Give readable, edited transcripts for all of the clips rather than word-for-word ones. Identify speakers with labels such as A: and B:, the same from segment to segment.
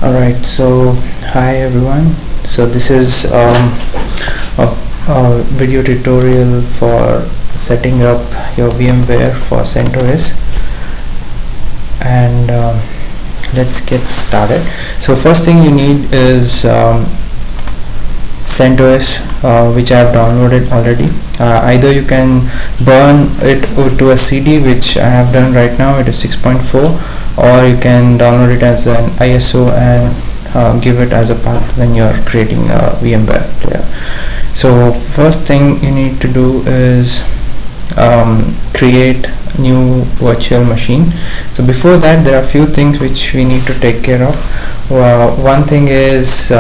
A: Alright, so hi everyone. So this is a video tutorial for setting up your VMware for Centos, and let's get started. So first thing you need is Centos, which I have downloaded already. Either you can burn it to a CD, which I have done right now. It is 6.4, or you can download it as an ISO and give it as a path when you are creating a VMware player. So first thing you need to do is create new virtual machine. So before that, there are a few things which we need to take care of. One thing is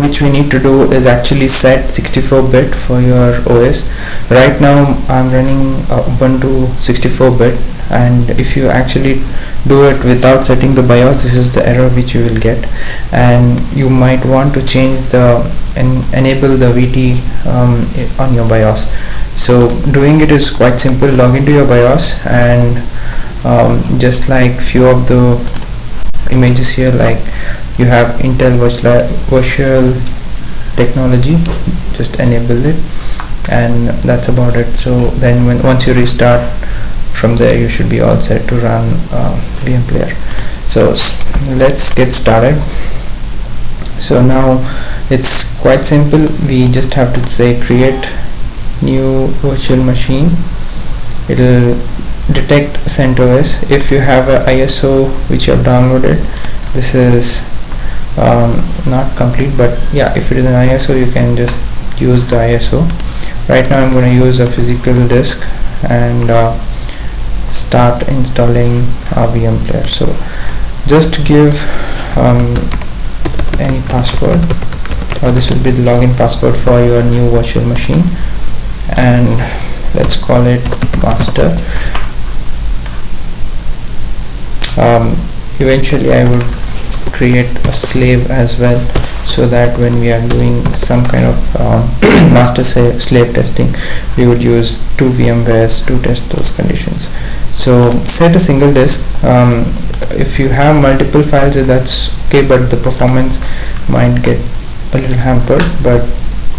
A: which we need to do is actually set 64-bit for your OS. Right now I'm running Ubuntu 64-bit, and if you actually do it without setting the BIOS, this is the error which you will get, and you might want to change the enable the VT on your BIOS. So doing it is quite simple. Log into your BIOS, and just like few of the images here, like you have Intel virtual technology, just enable it, and that's about it. So then once you restart from there, you should be all set to run VM player. So let's get started. So now it's quite simple. We just have to say create new virtual machine. It'll detect CentOS. If you have an ISO which you have downloaded, this is not complete, but yeah, if it is an ISO, you can just use the ISO. Right now I'm going to use a physical disk and start installing a VM player. So just give any password, or this will be the login password for your new virtual machine, and let's call it master. Eventually I would create a slave as well, so that when we are doing some kind of master slave testing, we would use two VMwares to test those conditions. So set a single disk. If you have multiple files, that's okay, but the performance might get a little hampered, but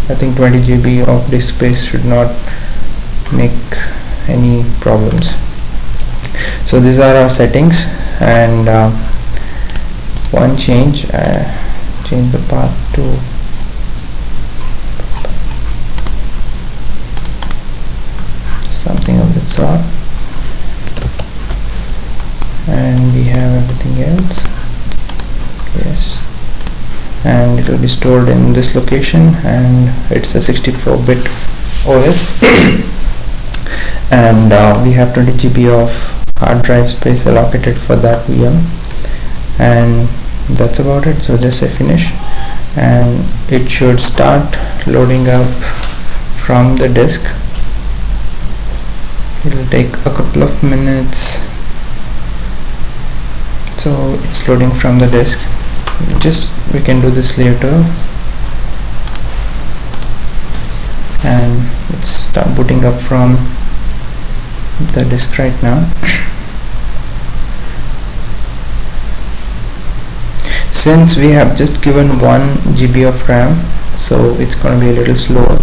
A: I think 20 GB of disk space should not make any problems. So these are our settings, and one change the path to something of that sort, and we have everything else. Yes, and it will be stored in this location, and it's a 64-bit OS and we have 20 GB of hard drive space allocated for that VM, and that's about it. So just say finish, and it should start loading up from the disk. It will take a couple of minutes. So it's loading from the disk. We can do this later, and let's start booting up from the disk right now. Since we have just given 1 GB of RAM, so it's going to be a little slower.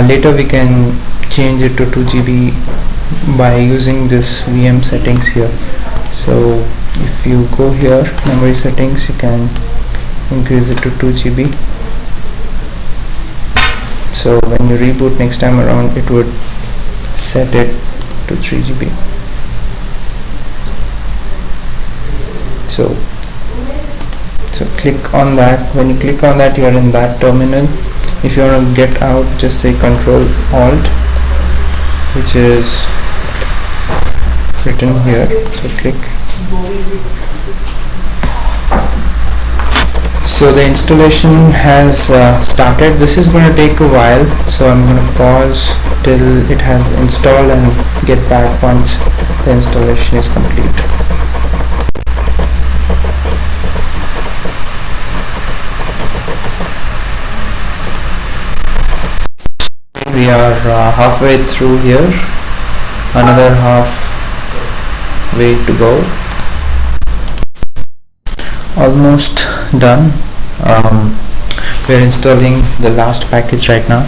A: Later we can change it to 2 GB by using this VM settings here. So if you go here, memory settings, you can increase it to 2 GB. So when you reboot next time around, it would set it to 3 GB. So click on that. When you click on that, you are in that terminal. If you want to get out, just say Control Alt, which is written here. So click. So the installation has started. This is going to take a while, so I'm going to pause till it has installed and get back once the installation is complete. We are halfway through here, another half way to go. Almost done. We're installing the last package right now.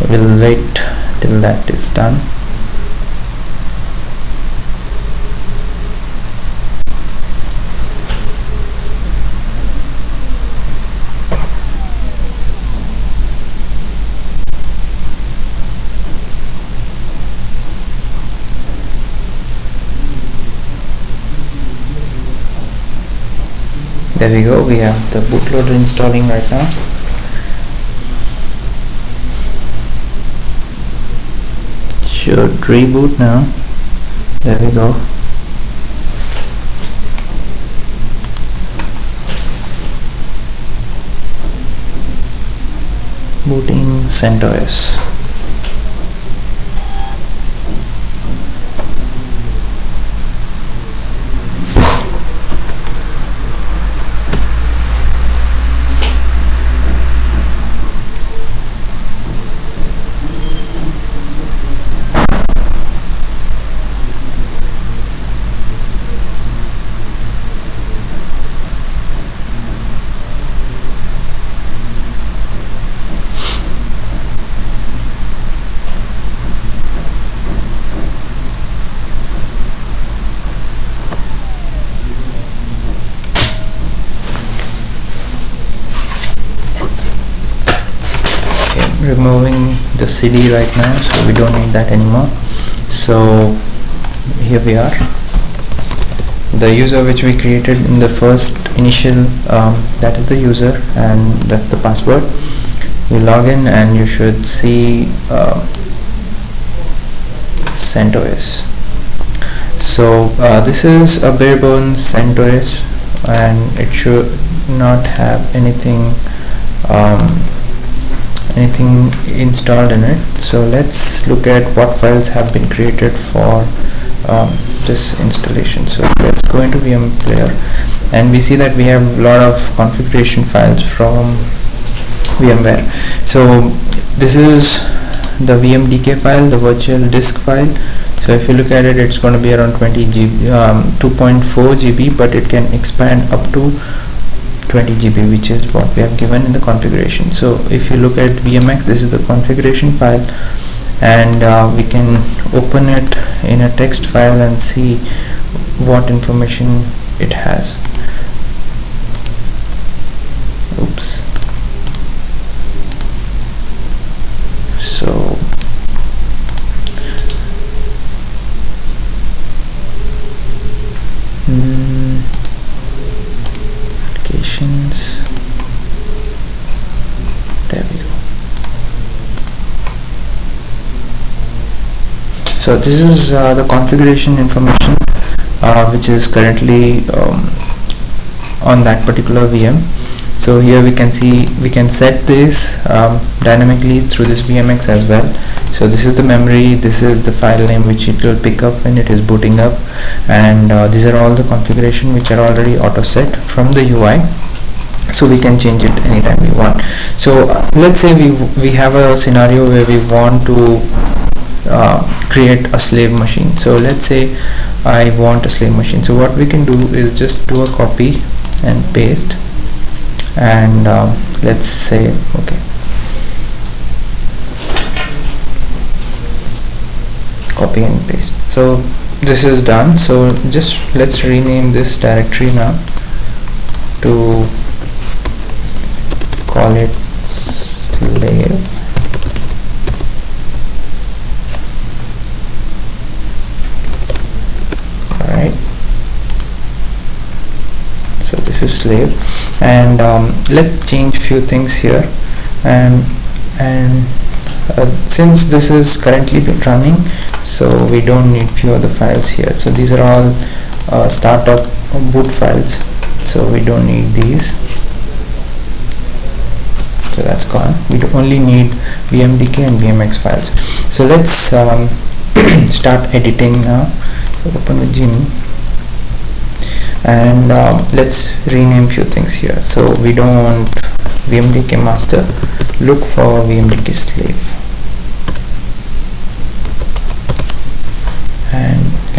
A: We'll wait till that is done. There we go, we have the bootloader installing right now. Should reboot now. There we go. Booting Centos. Removing the CD right now, so we don't need that anymore. So here we are, the user which we created in the first initial, that is the user and that's the password. You log in and you should see CentOS. So this is a bare bones CentOS and it should not have anything installed in it. So let's look at what files have been created for this installation. So let's go into VM player and we see that we have a lot of configuration files from VMware. So this is the VMDK file, the virtual disk file. So if you look at it, it's going to be around 20 GB, 2.4 GB, but it can expand up to 20 GB, which is what we have given in the configuration. So if you look at VMX, this is the configuration file, and we can open it in a text file and see what information it has. Oops. So applications, there we go. So this is the configuration information which is currently on that particular VM. So here we can see we can set this dynamically through this VMX as well. So this is the memory, this is the file name which it will pick up when it is booting up, and these are all the configuration which are already auto set from the UI. So we can change it anytime we want. So let's say we have a scenario where we want to create a slave machine. So let's say I want a slave machine. So what we can do is just do a copy and paste, and let's say okay, copy and paste. So this is done. So just let's rename this directory now to call it slave. Alright, so this is slave, and let's change few things here, and since this is currently running, so we don't need few other files here. So these are all startup boot files, so we don't need these. So that's gone. We only need VMDK and VMX files. So let's start editing now. So open with Genie, and let's rename few things here. So we don't want VMDK master, look for VMDK slave.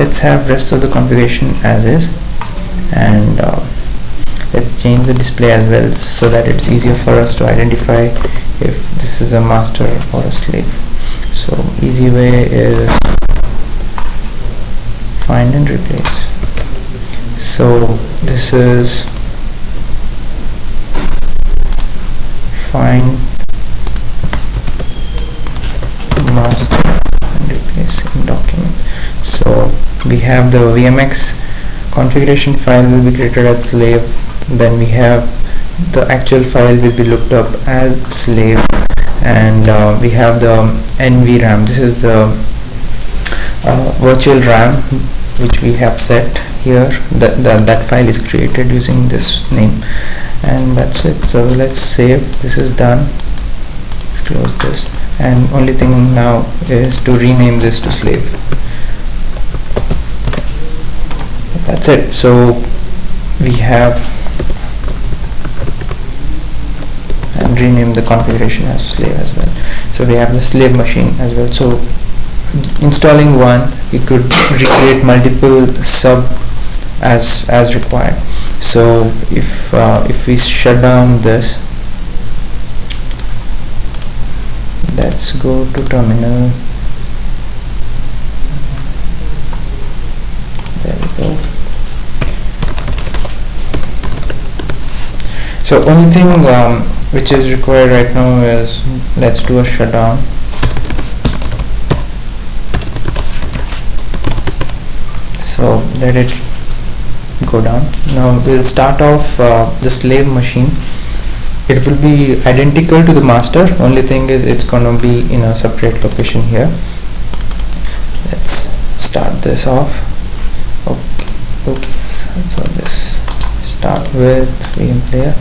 A: let's have rest of the configuration as is, and let's change the display as well so that it's easier for us to identify if this is a master or a slave. So easy way is find and replace. So this is find master and replace in document. So we have the VMX configuration file will be created as slave, then we have the actual file will be looked up as slave, and we have the NVRAM. This is the virtual RAM which we have set here. That file is created using this name, and that's it. So let's save. This is done. Let's close this, and only thing now is to rename this to slave. That's it. So we have and rename the configuration as slave as well. So we have the slave machine as well. So installing one, we could recreate multiple sub as required. So if we shut down this, let's go to terminal. There we go. So only thing which is required right now is, let's do a shutdown. So let it go down. Now we'll start off the slave machine. It will be identical to the master, only thing is it's gonna be in a separate location here. Let's start this off. Okay, oops, so this start with VM player.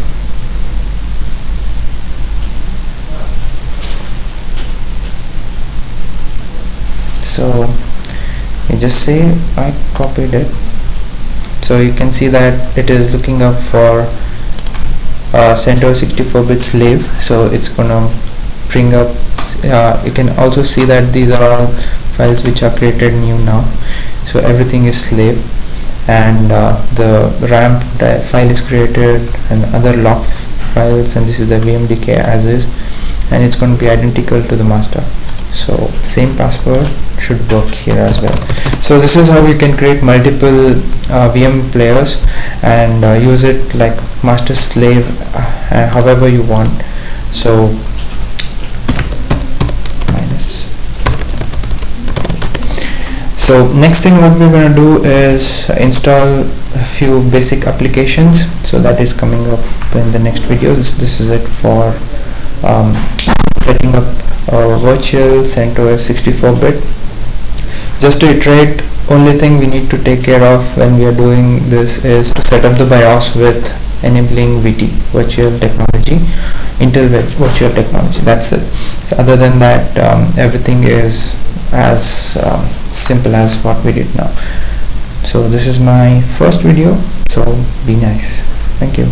A: So you just say I copied it. So you can see that it is looking up for Centos 64-bit slave. So it's gonna bring up. You can also see that these are all files which are created new now. So everything is slave, and the RAM file is created, and other log files, and this is the VMDK as is, and it's going to be identical to the master. So same password should work here as well. So this is how you can create multiple VM players and use it like master slave however you want. So minus. So next thing what we're going to do is install a few basic applications. So that is coming up in the next video. This is it for setting up virtual CentOS 64-bit. Just to iterate, only thing we need to take care of when we are doing this is to set up the BIOS with enabling VT, virtual technology, Intel virtual technology. That's it. So other than that, everything is as simple as what we did now. So this is my first video, so be nice. Thank you.